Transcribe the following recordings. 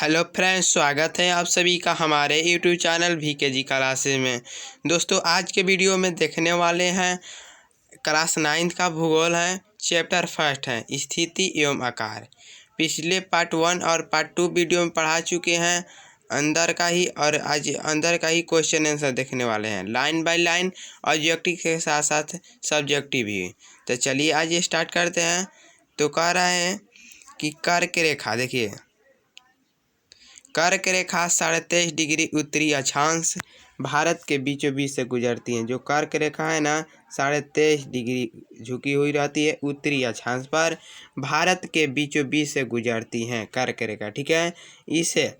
Hello friends, स्वागत है आप सभी का हमारे यूट्यूब चैनल VKG क्लासेस में। दोस्तों, आज के वीडियो में देखने वाले हैं क्लास 9 का भूगोल है, चैप्टर फर्स्ट है स्थिति एवं आकार। पिछले पार्ट 1 और पार्ट 2 वीडियो में पढ़ा चुके हैं अंदर का ही, और आज अंदर का ही क्वेश्चन आंसर देखने वाले हैं लाइन बाय लाइन, ऑब्जेक्टिव के साथ साथ सब्जेक्टिव भी। तो चलिए आज स्टार्ट करते हैं। तो कह रहे हैं कि कर्क रेखा, देखिए कर्क रेखा 23.5 डिग्री उत्तरी अक्षांश भारत के बीचों बीच से गुजरती हैं। जो कर्क रेखा है ना 23.5 डिग्री झुकी हुई रहती है उत्तरी अक्षांश पर, भारत के बीचों बीच से गुजरती हैं कर्क रेखा। ठीक है, इसे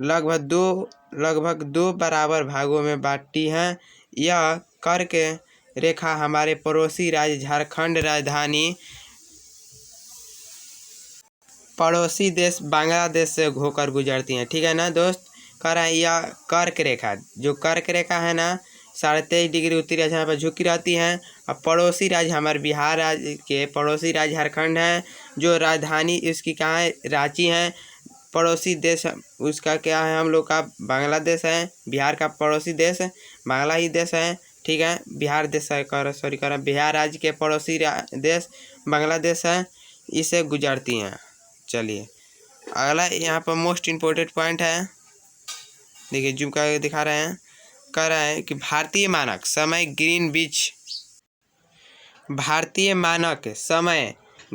लगभग दो बराबर भागों में बांटती हैं। यह कर्क रेखा हमारे पड़ोसी राज्य झारखंड, राजधानी पड़ोसी देश बांग्लादेश से होकर गुजरती हैं। ठीक है ना दोस्त, कह रहा है यह कर्क रेखा, जो कर्क रेखा है ना 23.5 डिग्री उत्तरी अक्षांश पर झुकी रहती हैं। और पड़ोसी राज्य हमारे बिहार राज्य के पड़ोसी राज्य झारखंड है, जो राजधानी इसकी कहाँ है, रांची है। पड़ोसी देश उसका क्या है, हम लोग का बांग्लादेश है। बिहार का पड़ोसी देश बांग्ला ही देश है। ठीक है, बिहार देश बिहार राज्य के पड़ोसी देश बांग्लादेश है, इसे गुजरती हैं। चलिए अगला यहाँ पर मोस्ट इम्पोर्टेंट पॉइंट है, देखिए जूम करके दिखा रहे हैं। कह रहा है कि भारतीय मानक समय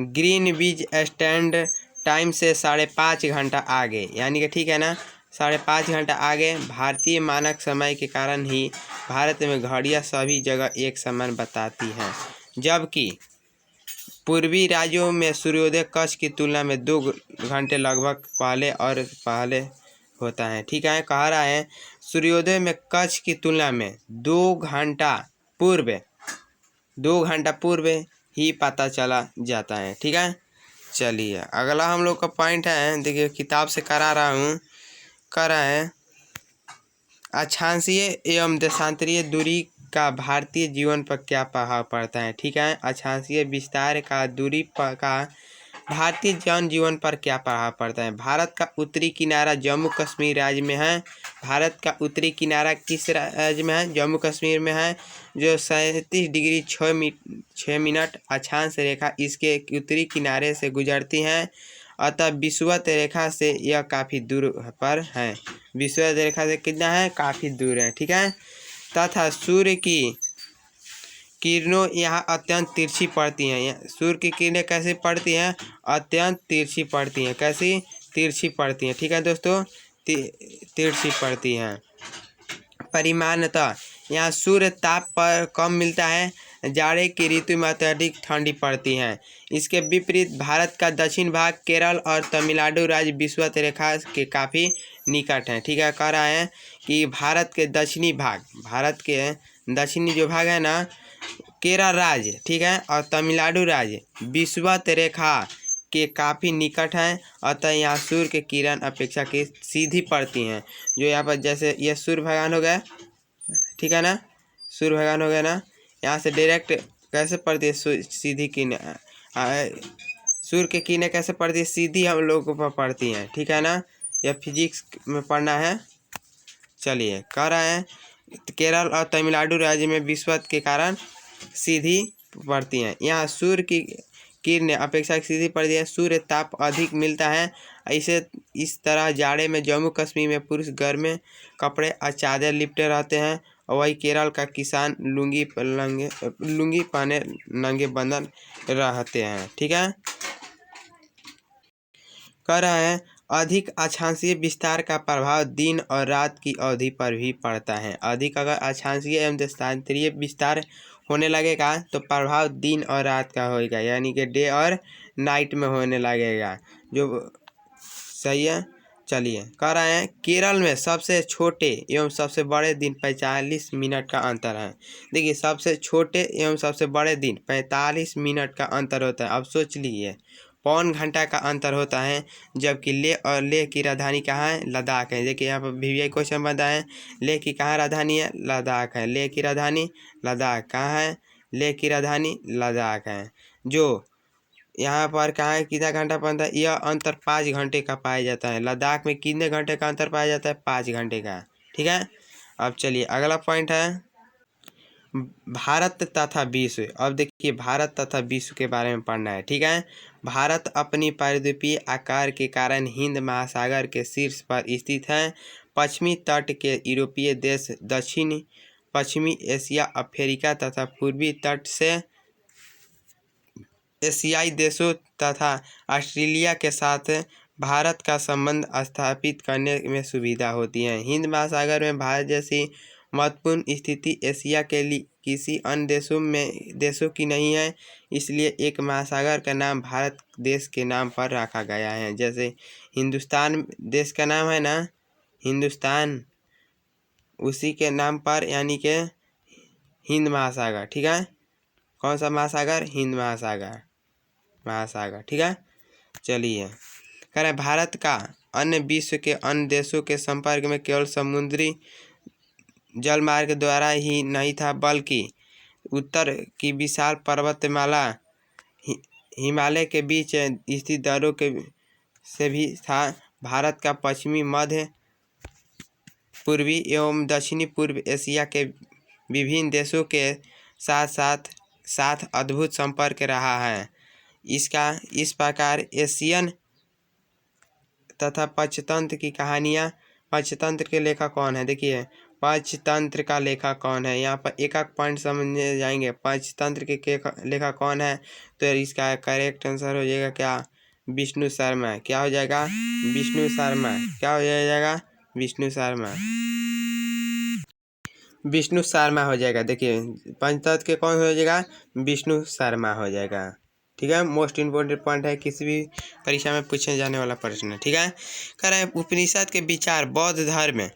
ग्रीनविच स्टैंड टाइम से 5.5 घंटा आगे, यानी कि ठीक है ना 5.5 घंटा आगे भारतीय मानक समय के कारण ही भारत में घड़ियाँ सभी जगह एक समान बताती हैं, जबकि पूर्वी राज्यों में सूर्योदय कच्छ की तुलना में 2 घंटे लगभग पहले होता है। ठीक है, कह रहा है सूर्योदय में कच्छ की तुलना में 2 घंटा पूर्व ही पता चला जाता है। ठीक है, चलिए अगला हम लोग का पॉइंट है, देखिए किताब से करा रहा हूँ। कह रहा है अक्षांशीय एवं देशांतरीय दूरी का भारतीय जीवन पर क्या प्रभाव पड़ता है। ठीक है, अक्षांशीय विस्तार का दूरी का भारतीय जनजीवन पर क्या प्रभाव पड़ता है। भारत का उत्तरी किनारा जम्मू कश्मीर राज्य में है। भारत का उत्तरी किनारा किस राज्य में है, जम्मू कश्मीर में है, जो 37 डिग्री 6 मिनट अक्षांश रेखा इसके उत्तरी किनारे से गुजरती हैं। अतः विषुवत रेखा से यह काफ़ी दूर पर है। विषुवत रेखा से कितना है, काफ़ी दूर है। ठीक है, तथा सूर्य की किरणों यहाँ अत्यंत तिरछी पड़ती हैं। सूर्य की किरणें कैसी पड़ती हैं, अत्यंत तिरछी पड़ती हैं। कैसी तिरछी पड़ती हैं, ठीक है दोस्तों, तिरछी पड़ती हैं। परिमाणतः यहाँ सूर्य ताप पर कम मिलता है, जाड़े की ऋतु में अत्यधिक ठंडी पड़ती है। इसके विपरीत भारत का दक्षिण भाग केरल और तमिलनाडु राज्य विषुवत रेखा के काफ़ी निकट हैं। ठीक है, कह रहा है कि भारत के दक्षिणी जो भाग है ना, केरल राज्य, ठीक है, और तमिलनाडु राज्य विषुवत रेखा के काफ़ी निकट हैं। अतः यहाँ सूर्य के किरण अपेक्षा की सीधी पड़ती हैं। जो यहाँ पर जैसे ये सूर्य भगवान हो गया, ठीक है ना, सूर्य भगवान हो गया ना, यहाँ से डायरेक्ट कैसे पड़ती है सीधी किरणें, सूर्य की किरणें कैसे पड़ती है, सीधी हम लोगों पर पड़ती हैं। ठीक है ना, यह फिजिक्स में पढ़ना है। चलिए कह रहे हैं केरल और तमिलनाडु राज्य में विषुवत के कारण सीधी पड़ती हैं। यहाँ सूर्य की किरणें अपेक्षा सीधी पड़ती है, सूर्य ताप अधिक मिलता है। इस तरह जाड़े में जम्मू कश्मीर में पुरुष गर्म कपड़े और चादर लिपटे रहते हैं, और वही केरल का किसान लुंगी पहने नंगे बदन रहते हैं। ठीक है, कह रहा है अधिक अक्षांशीय विस्तार का प्रभाव दिन और रात की अवधि पर भी पड़ता है। अधिक अगर अक्षांशीय एवं देशांतरीय विस्तार होने लगेगा तो प्रभाव दिन और रात का होगा, यानी कि डे और नाइट में होने लगेगा, जो सही है। चलिए कह रहे हैं केरल में सबसे छोटे एवं सबसे बड़े दिन 45 मिनट का अंतर है। देखिए सबसे छोटे एवं सबसे बड़े दिन 45 मिनट का अंतर होता है। अब सोच लीजिए, 1.25 घंटा का अंतर होता है। जबकि लेह की राजधानी कहाँ है, लद्दाख है। देखिए यहाँ पर VVI क्वेश्चन बनता है, लेह की कहाँ राजधानी है, लद्दाख है। लेह की राजधानी लद्दाख कहाँ है, लेह की राजधानी लद्दाख है। जो यहाँ पर कहाँ है कितना घंटा बनता है, यह अंतर 5 घंटे का पाया जाता है। लद्दाख में कितने घंटे का अंतर पाया जाता है, 5 घंटे का। ठीक है, अब चलिए अगला पॉइंट है भारत तथा विश्व। अब देखिए भारत तथा विश्व के बारे में पढ़ना है। ठीक है, भारत अपनी परिद्वीपीय आकार के कारण हिंद महासागर के शीर्ष पर स्थित है। पश्चिमी तट के यूरोपीय देश, दक्षिण पश्चिमी एशिया, अफ्रीका तथा पूर्वी तट से एशियाई देशों तथा ऑस्ट्रेलिया के साथ भारत का संबंध स्थापित करने में सुविधा होती है। हिंद महासागर में भारत जैसी महत्वपूर्ण स्थिति एशिया के लिए किसी अन्य देशों की नहीं है, इसलिए एक महासागर का नाम भारत देश के नाम पर रखा गया है। जैसे हिंदुस्तान देश का नाम है ना, हिंदुस्तान, उसी के नाम पर, यानी कि हिंद महासागर। ठीक है, कौन सा महासागर, हिंद महासागर। ठीक है, चलिए कह रहे भारत का अन्य विश्व के अन्य देशों के संपर्क में केवल समुद्री जल मार्ग द्वारा ही नहीं था, बल्कि उत्तर की विशाल पर्वतमाला हिमालय के बीच स्थित दर्रों के से भी था। भारत का पश्चिमी, मध्य, पूर्वी एवं दक्षिणी पूर्व एशिया के विभिन्न देशों के साथ अद्भुत संपर्क रहा है। इस प्रकार एशियन तथा पंचतंत्र की कहानियाँ। पंचतंत्र के लेखक कौन है, देखिए पंचतंत्र का लेखक कौन है, यहाँ पर एक एक पॉइंट समझने जाएंगे। पंचतंत्र के लेखक कौन है, तो इसका करेक्ट आंसर हो जाएगा क्या, विष्णु शर्मा। क्या हो जाएगा, विष्णु शर्मा। क्या हो जाएगा, विष्णु शर्मा। विष्णु शर्मा हो जाएगा। देखिए पंचतंत्र के कौन हो जाएगा, विष्णु शर्मा हो जाएगा। ठीक है, मोस्ट इम्पोर्टेंट पॉइंट है, किसी भी परीक्षा में पूछे जाने वाला प्रश्न है। ठीक है, कह रहे हैं उपनिषद के विचार बौद्ध धर्म,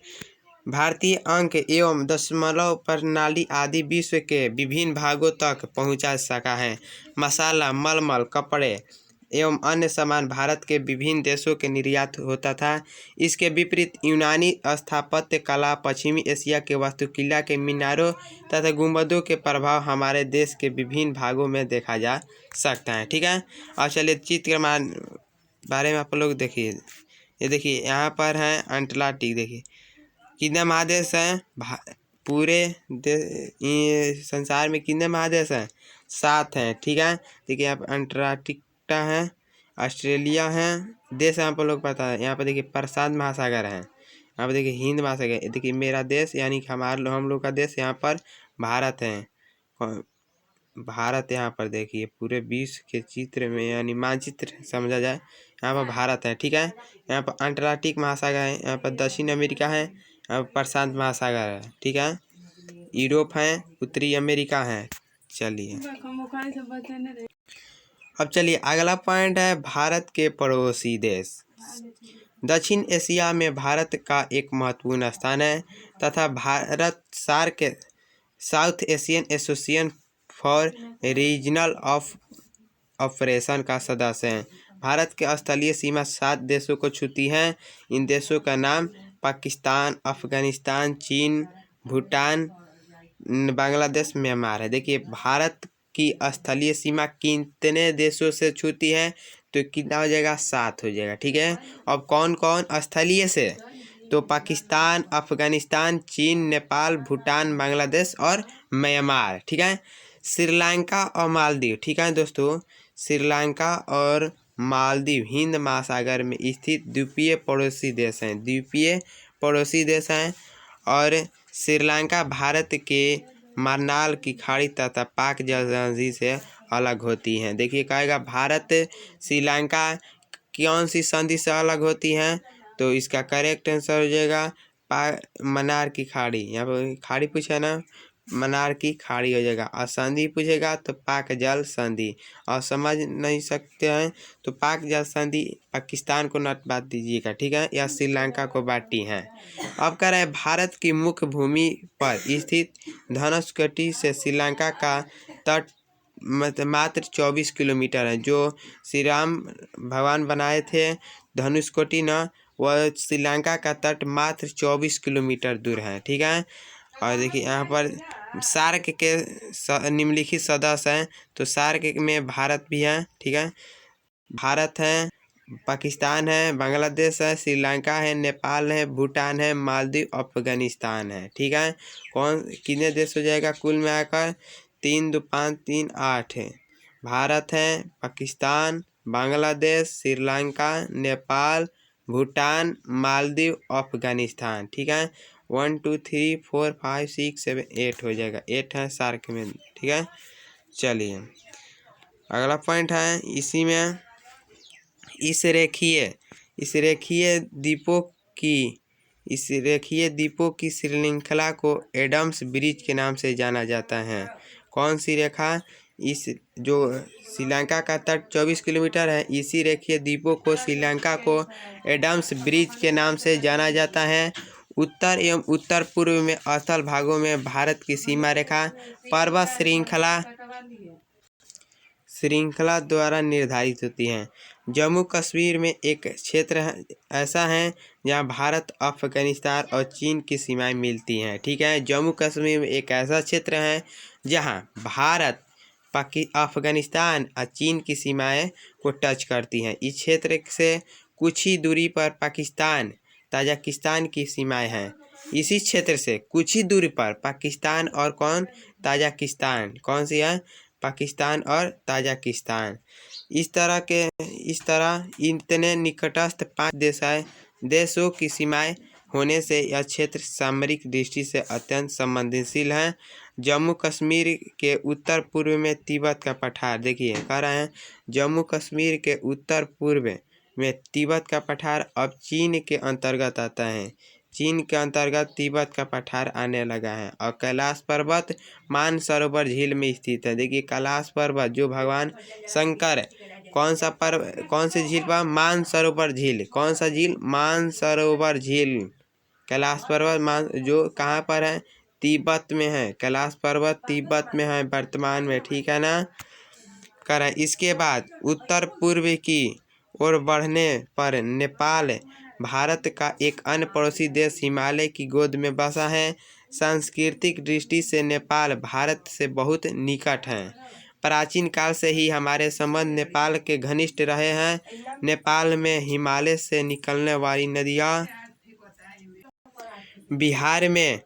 भारतीय अंक एवं दशमलव प्रणाली आदि विश्व के विभिन्न भागों तक पहुंचा सका है। मसाला, मलमल, कपड़े एवं अन्य सामान भारत के विभिन्न देशों के निर्यात होता था। इसके विपरीत यूनानी स्थापत्य कला, पश्चिमी एशिया के वास्तुकला के मीनारों तथा गुंबदों के प्रभाव हमारे देश के विभिन्न भागों में देखा जा सकता है। ठीक है, और चलिए चित्र बारे में आप लोग देखिए। ये देखिए यहाँ पर है अंटार्कटिक। देखिए कितने महादेश हैं, पूरे संसार में कितने महादेश हैं, 7 हैं। ठीक है, देखिए यहाँ पर अंटार्कटिका है, ऑस्ट्रेलिया है, देश यहाँ पर लोग पता है। यहाँ पर देखिए प्रशांत महासागर है, यहाँ पर देखिए हिंद महासागर। देखिए मेरा देश यानी कि हम लोग का देश यहाँ पर भारत है। भारत यहाँ पर देखिए पूरे विश्व के चित्र में यानी मानचित्र समझा जाए, यहाँ पर भारत है। ठीक है, यहाँ पर अंटार्कटिक महासागर है, यहाँ पर दक्षिण अमेरिका है, यहाँ पर प्रशांत महासागर है। ठीक है, यूरोप है, उत्तरी अमेरिका है। चलिए अब चलिए अगला पॉइंट है भारत के पड़ोसी देश। दक्षिण एशिया में भारत का एक महत्वपूर्ण स्थान है तथा Bharat SAARC, south Asian association for regional operation का सदस्य है। भारत के स्थलीय सीमा 7 देशों को छूती है। इन देशों का नाम पाकिस्तान, अफगानिस्तान, चीन, भूटान, बांग्लादेश, म्यांमार है। देखिए भारत की स्थलीय सीमा कितने देशों से छूती है, तो कितना हो जाएगा, 7 हो जाएगा। ठीक है, अब कौन कौन स्थलीय से, तो पाकिस्तान, अफगानिस्तान, चीन, नेपाल, भूटान, बांग्लादेश और म्यांमार। ठीक है, श्रीलंका और मालदीव। ठीक है दोस्तों, श्रीलंका और मालदीव हिंद महासागर में स्थित द्वीपीय पड़ोसी देश हैं। द्वीपीय पड़ोसी देश हैं और श्रीलंका भारत के मन्नार की खाड़ी तथा पाक जलसंधि से अलग होती हैं। देखिए कहेगा भारत श्रीलंका कौन सी संधि से अलग होती हैं, तो इसका करेक्ट आंसर हो जाएगा मन्नार की खाड़ी। यहाँ पर खाड़ी पूछा ना, मन्नार की खाड़ी हो जाएगा। और संधि पूछेगा तो पाक जल संधि। और समझ नहीं सकते हैं तो पाक जल संधि पाकिस्तान को नट बांट दीजिएगा। ठीक है, या श्रीलंका को बांटी है। अब कह रहे हैं भारत की मुख्य भूमि पर स्थित धनुषकोटी से श्रीलंका का तट मात्र 24 किलोमीटर है। जो श्री राम भगवान बनाए थे धनुषकोटी न, वह श्रीलंका का तट मात्र 24 किलोमीटर दूर है। ठीक है, और देखिए यहाँ पर सार्क के निम्नलिखित सदस्य हैं, तो सार्क में भारत भी है, ठीक है। भारत है, पाकिस्तान है, बांग्लादेश है, श्रीलंका है, नेपाल है, भूटान है, मालदीव, अफगानिस्तान है, ठीक है। कितने देश हो जाएगा कुल मिलाकर? 3 2 5 3 8 है। भारत है, पाकिस्तान, बांग्लादेश, श्रीलंका, नेपाल, भूटान, मालदीव, अफगानिस्तान, ठीक है। 1 2 3 4 5 6 7 8 हो जाएगा, 8 है सार्क में, ठीक है। चलिए अगला पॉइंट है, इस रेखीय द्वीपों की श्रृंखला को एडम्स ब्रिज के नाम से जाना जाता है। कौन सी रेखा? इस जो श्रीलंका का तट 24 किलोमीटर है, इसी रेखीय द्वीपों को श्रीलंका को एडम्स ब्रिज के नाम से जाना जाता है। उत्तर एवं उत्तर पूर्व में अस्थल भागों में भारत की सीमा रेखा पर्वत श्रृंखला द्वारा निर्धारित होती है। जम्मू कश्मीर में एक क्षेत्र ऐसा है जहां भारत, अफगानिस्तान और चीन की सीमाएं मिलती हैं, ठीक है। जम्मू कश्मीर में एक ऐसा क्षेत्र है जहां भारत, अफगानिस्तान और चीन की सीमाएं को टच करती हैं। इस क्षेत्र से कुछ ही दूरी पर पाकिस्तान, ताजिकिस्तान की सीमाएं हैं। इसी क्षेत्र से कुछ ही दूरी पर पाकिस्तान और ताजिकिस्तान, कौन सी है? पाकिस्तान और ताजिकिस्तान। इस तरह इतने निकटस्थ 5 देशों की सीमाएं होने से यह क्षेत्र सामरिक दृष्टि से अत्यंत संवेदनशील है। जम्मू कश्मीर के उत्तर पूर्व में तिब्बत का पठार, देखिए कह रहे हैं जम्मू कश्मीर के उत्तर पूर्व में तिब्बत का पठार अब चीन के अंतर्गत आता है। चीन के अंतर्गत तिब्बत का पठार आने लगा है। और कैलाश पर्वत मानसरोवर झील में स्थित है। देखिए कैलाश पर्वत जो भगवान शंकर, कौन सी झील पर? मानसरोवर झील। कौन सा झील? मानसरोवर झील। कैलाश पर्वत जो कहाँ पर है? तिब्बत में है। कैलाश पर्वत तिब्बत में है वर्तमान में, ठीक है ना। कर इसके बाद उत्तर पूर्व की ओर बढ़ने पर नेपाल भारत का एक अन्य पड़ोसी देश हिमालय की गोद में बसा है। सांस्कृतिक दृष्टि से नेपाल भारत से बहुत निकट है। प्राचीन काल से ही हमारे संबंध नेपाल के घनिष्ठ रहे हैं। नेपाल में हिमालय से निकलने वाली नदियाँ बिहार में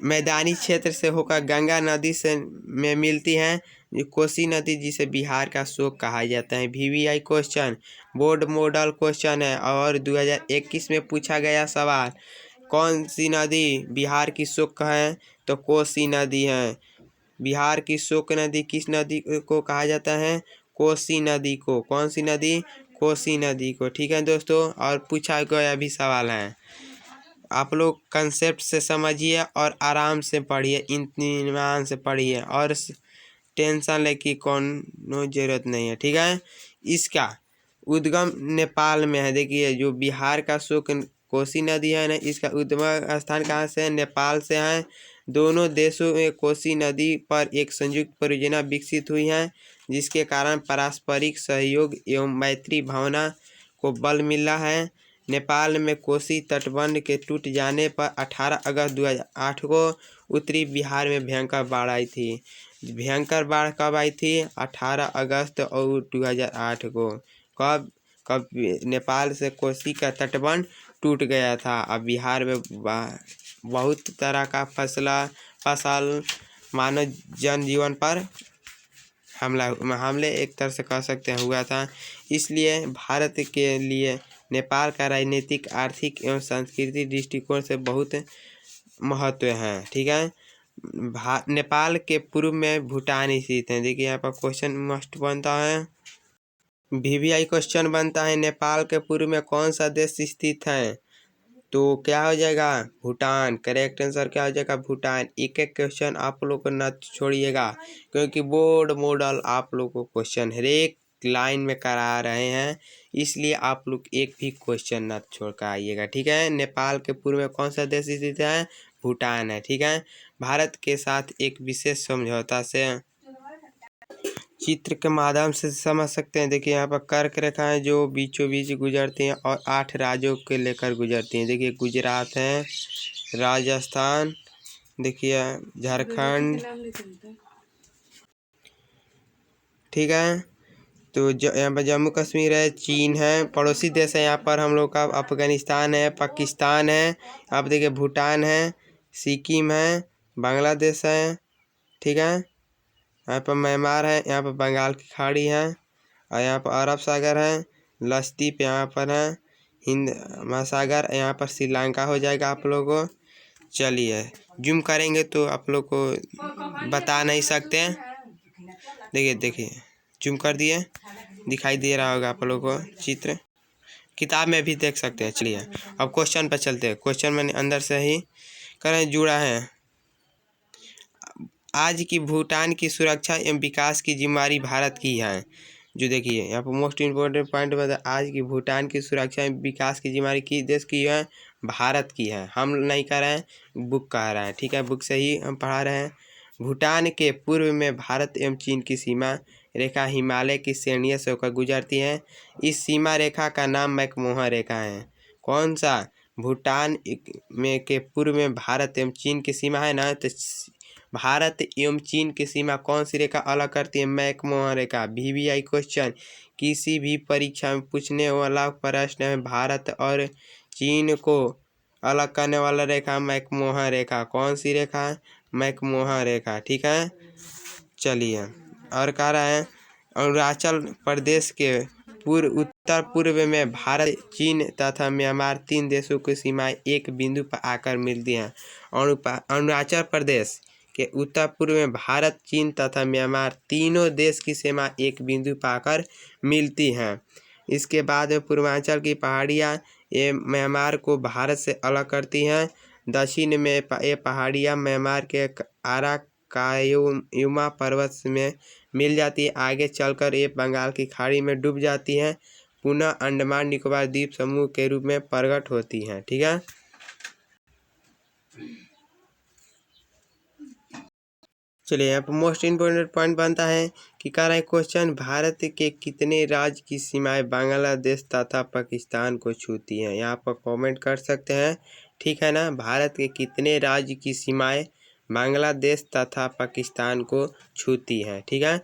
मैदानी क्षेत्र से होकर गंगा नदी में मिलती हैं। कोसी नदी जिसे बिहार का शोक कहा जाता है। VVI question, board model question है और 2021 में पूछा गया सवाल, कौन सी नदी बिहार की शोक है? तो कोसी नदी है। बिहार की शोक नदी किस नदी को कहा जाता है? कोसी नदी को। कौन सी नदी? कोसी नदी को, ठीक है दोस्तों। और पूछा गया भी सवाल है, आप लोग कंसेप्ट से समझिए और आराम से पढ़िए, इत्मीनान से पढ़िए और टेंशन लेके कोनो जरूरत नहीं है, ठीक है। इसका उद्गम नेपाल में है। देखिए जो बिहार का शोक कोसी नदी है ना, इसका उद्गम स्थान कहाँ से है? नेपाल से है। दोनों देशों में कोसी नदी पर एक संयुक्त परियोजना विकसित हुई है, जिसके कारण पारस्परिक सहयोग एवं मैत्री भावना को बल मिला है। नेपाल में कोसी तटबंध के टूट जाने पर 18 अगस्त 2008 को उत्तरी बिहार में भयंकर बाढ़ आई थी। भयंकर बाढ़ कब आई थी? 18 अगस्त और 2008 को। कब नेपाल से कोसी का तटबंध टूट गया था। अब बिहार में बहुत तरह का फसल मानव जनजीवन पर हमले एक तरह से कह सकते हैं हुआ था। इसलिए भारत के लिए नेपाल का राजनीतिक, आर्थिक एवं सांस्कृतिक दृष्टिकोण से बहुत महत्व है, ठीक है। नेपाल के पूर्व में भूटान स्थित है। देखिए यहाँ पर क्वेश्चन मस्ट बनता है, VVI क्वेश्चन बनता है, नेपाल के पूर्व में कौन सा देश स्थित है? तो क्या हो जाएगा? भूटान। करेक्ट आंसर क्या हो जाएगा? भूटान। एक एक क्वेश्चन आप लोग को न छोड़िएगा, क्योंकि बोर्ड मॉडल आप लोग को क्वेश्चन हर एक लाइन में करा रहे हैं, इसलिए आप लोग एक भी क्वेश्चन न छोड़ कर आइएगा, ठीक है। नेपाल के पूर्व में कौन सा देश स्थित है? भूटान है, ठीक है। भारत के साथ एक विशेष समझौता से चित्र के माध्यम से समझ सकते हैं। देखिए यहाँ पर कर्क रेखाएं जो बीचों बीच गुजरती हैं और 8 राज्यों के लेकर गुजरती हैं। देखिए गुजरात है, राजस्थान, देखिए झारखंड, ठीक है। तो यहाँ पर जम्मू कश्मीर है, चीन है, पड़ोसी देश है यहाँ पर हम लोग का, अफगानिस्तान है, पाकिस्तान है, आप देखिए भूटान है, सिक्किम है, बांग्लादेश है, ठीक है। यहाँ पर म्यांमार है, यहाँ पर बंगाल की खाड़ी है, और यहाँ पर अरब सागर है, लक्षद्वीप यहाँ पर है, हिंद महासागर, यहाँ पर श्रीलंका हो जाएगा आप लोगों को। चलिए जूम करेंगे तो आप लोग को बता नहीं सकते हैं। देखिए देखिए जूम कर दिए, दिखाई दे रहा होगा आप लोगों को चित्र, किताब में भी देख सकते हैं। चलिए अब क्वेश्चन पर चलते हैं। क्वेश्चन मैंने अंदर से ही करें जुड़ा है। आज की भूटान की सुरक्षा एवं विकास की जिम्मेदारी भारत की है। जो देखिए यहाँ पर मोस्ट इम्पोर्टेंट पॉइंट बता, आज की भूटान की सुरक्षा एवं विकास की जिम्मेदारी किस देश की है? भारत की है। हम नहीं कह रहे हैं, बुक कह रहा है, ठीक है, बुक से ही हम पढ़ा रहे हैं। भूटान के पूर्व में भारत एवं चीन की सीमा रेखा हिमालय की श्रेणियों से होकर गुजरती है। इस सीमा रेखा का नाम मैकमोहन रेखा है। कौन सा? भूटान में के पूर्व में भारत एवं चीन की सीमा है ना, तो भारत एवं चीन की सीमा कौन सी रेखा अलग करती है? मैकमोहन रेखा। VVI क्वेश्चन, किसी भी परीक्षा में पूछने वाला प्रश्न है, भारत और चीन को अलग करने वाला रेखा मैकमोहन रेखा। कौन सी रेखा? मैकमोहन रेखा, ठीक है। चलिए और कह रहा है अरुणाचल प्रदेश के उत्तर पूर्व में भारत, चीन तथा म्यांमार तीन देशों की सीमाएं एक बिंदु पर आकर मिलती हैं। अरुणाचल प्रदेश के उत्तर पूर्व में भारत, चीन तथा म्यांमार तीनों देश की सीमा एक बिंदु पर आकर मिलती हैं। इसके बाद पूर्वांचल की पहाड़ियाँ ये म्यांमार को भारत से अलग करती हैं। दक्षिण में ये पहाड़ियाँ म्यांमार के अराकायुमा पर्वत में मिल जाती है। आगे चलकर ये बंगाल की खाड़ी में डूब जाती हैं, पुनः अंडमान निकोबार द्वीप समूह के रूप में प्रकट होती हैं, ठीक है। चलिए यहाँ पर मोस्ट इम्पोर्टेंट पॉइंट बनता है कि कह रहा है क्वेश्चन, भारत के कितने राज्य की सीमाएं बांग्लादेश तथा पाकिस्तान को छूती हैं? यहाँ पर कमेंट कर सकते हैं, ठीक है ना। भारत के कितने राज्य की सीमाएं बांग्लादेश तथा पाकिस्तान को छूती हैं, ठीक है।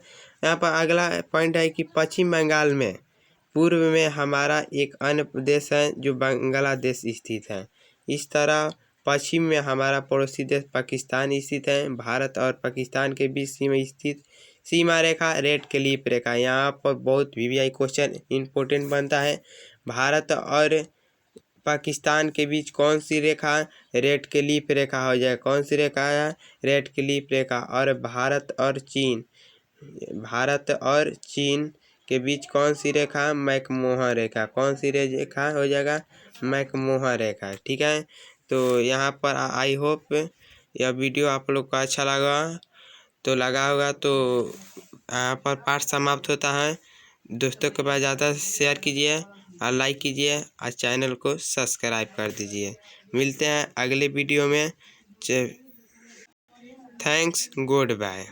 यहाँ पर अगला पॉइंट है कि पश्चिम बंगाल में पूर्व में हमारा एक अन्य प्रदेश है जो बांग्लादेश स्थित है। इस तरह पश्चिम में हमारा पड़ोसी देश पाकिस्तान स्थित है। भारत और पाकिस्तान के बीच स्थित सीमा रेखा रेड क्लिफ रेखा। यहाँ पर बहुत VVI क्वेश्चन इम्पोर्टेंट बनता है। भारत और पाकिस्तान के बीच कौन सी रेखा? रेड क्लिफ रेखा हो जाए। कौन सी रेखा है? रेड क्लिफ रेखा। और भारत और चीन के बीच कौन सी रेखा? मैकमोहन रेखा। कौन सी रेखा हो जाएगा? मैकमोहन रेखा, ठीक है। तो यहाँ पर आई होप यह वीडियो आप लोग को अच्छा लगा होगा। तो यहाँ पर पाठ समाप्त होता है। दोस्तों के पास ज़्यादा शेयर कीजिए और लाइक कीजिए और चैनल को सब्सक्राइब कर दीजिए। मिलते हैं अगले वीडियो में। Thanks, good bye.